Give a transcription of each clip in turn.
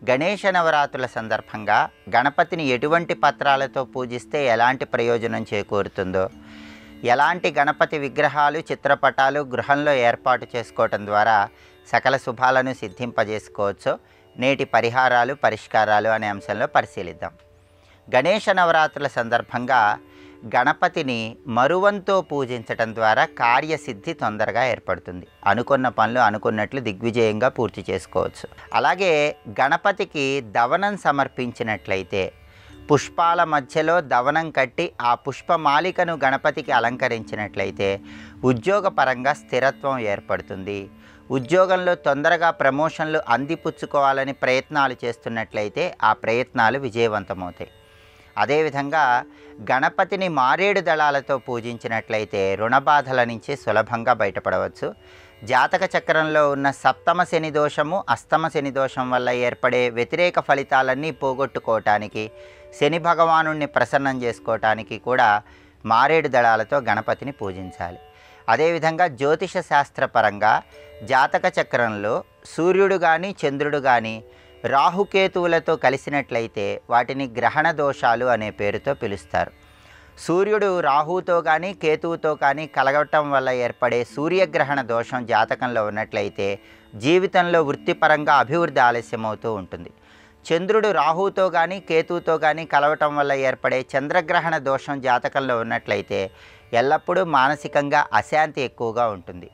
గణేష నవరాత్రుల సందర్భంగా గణపతిని ఎటువంటి పత్రాలతో పూజిస్తే ఎలాంటి ప్రయోజనం చేకూరుతుందో, ఎలాంటి గణపతి విగ్రహాలు చిత్రపటాలు గృహంలో ఏర్పాటు చేసుకోవటం ద్వారా సకల శుభాలను సిద్ధింపజేసుకోవచ్చో నేటి పరిహారాలు పరిష్కారాలు అనే అంశంలో పరిశీలిద్దాం. గణేష నవరాత్రుల సందర్భంగా గణపతిని మరువంతో పూజించటం ద్వారా కార్యసిద్ధి తొందరగా ఏర్పడుతుంది. అనుకున్న పనులు అనుకున్నట్లు దిగ్విజయంగా పూర్తి చేసుకోవచ్చు. అలాగే గణపతికి దవనం సమర్పించినట్లయితే పుష్పాల మధ్యలో దవనం కట్టి ఆ పుష్పమాలికను గణపతికి అలంకరించినట్లయితే ఉద్యోగపరంగా స్థిరత్వం ఏర్పడుతుంది. ఉద్యోగంలో తొందరగా ప్రమోషన్లు అందిపుచ్చుకోవాలని ప్రయత్నాలు చేస్తున్నట్లయితే ఆ ప్రయత్నాలు విజయవంతమవుతాయి. అదేవిధంగా గణపతిని మారేడు దళాలతో పూజించినట్లయితే రుణబాధల నుంచి సులభంగా బయటపడవచ్చు. జాతక చక్రంలో ఉన్న సప్తమ శని దోషము అష్టమ శని దోషం వల్ల ఏర్పడే వ్యతిరేక ఫలితాలన్నీ పోగొట్టుకోవటానికి, శని భగవానుణ్ణి ప్రసన్నం చేసుకోవటానికి కూడా మారేడు దళాలతో గణపతిని పూజించాలి. అదేవిధంగా జ్యోతిష శాస్త్రపరంగా జాతక చక్రంలో సూర్యుడు కానీ చంద్రుడు కానీ రాహుకేతువులతో కలిసినట్లయితే వాటిని గ్రహణ దోషాలు అనే పేరుతో పిలుస్తారు. సూర్యుడు రాహుతో కానీ కేతువుతో కానీ కలగటం వల్ల ఏర్పడే సూర్యగ్రహణ దోషం జాతకంలో ఉన్నట్లయితే జీవితంలో వృత్తిపరంగా అభివృద్ధి ఆలస్యమవుతూ ఉంటుంది. చంద్రుడు రాహుతో కానీ కేతువుతో కానీ కలవటం వల్ల ఏర్పడే చంద్రగ్రహణ దోషం జాతకంలో ఉన్నట్లయితే ఎల్లప్పుడూ మానసికంగా అశాంతి ఎక్కువగా ఉంటుంది.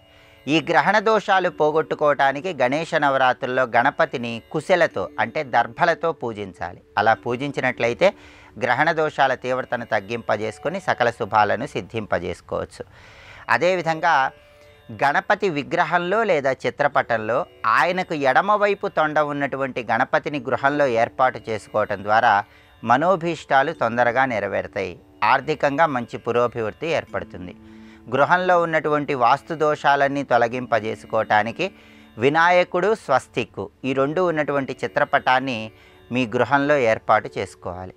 ఈ గ్రహణ దోషాలు పోగొట్టుకోవటానికి గణేష నవరాత్రుల్లో గణపతిని కుశలతో అంటే దర్భలతో పూజించాలి. అలా పూజించినట్లయితే గ్రహణ దోషాల తీవ్రతను తగ్గింపజేసుకొని సకల శుభాలను సిద్ధింపజేసుకోవచ్చు. అదేవిధంగా గణపతి విగ్రహంలో లేదా చిత్రపటంలో ఆయనకు ఎడమవైపు తొండ ఉన్నటువంటి గణపతిని గృహంలో ఏర్పాటు చేసుకోవటం ద్వారా మనోభీష్టాలు తొందరగా నెరవేరుతాయి. ఆర్థికంగా మంచి పురోభివృద్ధి ఏర్పడుతుంది. గృహంలో ఉన్నటువంటి వాస్తు దోషాలన్నీ తొలగింపజేసుకోవటానికి వినాయకుడు స్వస్తిక్కు ఈ రెండు ఉన్నటువంటి చిత్రపటాన్ని మీ గృహంలో ఏర్పాటు చేసుకోవాలి.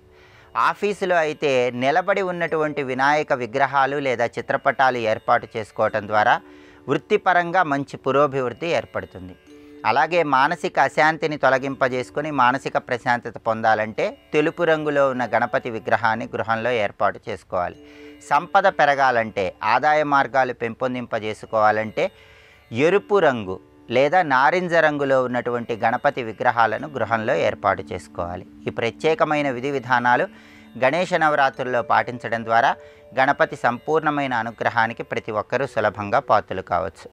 ఆఫీసులో అయితే నిలబడి ఉన్నటువంటి వినాయక విగ్రహాలు లేదా చిత్రపటాలు ఏర్పాటు చేసుకోవటం ద్వారా వృత్తిపరంగా మంచి పురోభివృద్ధి ఏర్పడుతుంది. అలాగే మానసిక అశాంతిని తొలగింపజేసుకొని మానసిక ప్రశాంతత పొందాలంటే తెలుపు రంగులో ఉన్న గణపతి విగ్రహాన్ని గృహంలో ఏర్పాటు చేసుకోవాలి. సంపద పెరగాలంటే ఆదాయ మార్గాలు పెంపొందింపజేసుకోవాలంటే ఎరుపు రంగు లేదా నారింజ రంగులో ఉన్నటువంటి గణపతి విగ్రహాలను గృహంలో ఏర్పాటు చేసుకోవాలి. ఈ ప్రత్యేకమైన విధి విధానాలు గణేష నవరాత్రుల్లో పాటించడం ద్వారా గణపతి సంపూర్ణమైన అనుగ్రహానికి ప్రతి ఒక్కరూ సులభంగా పాత్రలు కావచ్చు.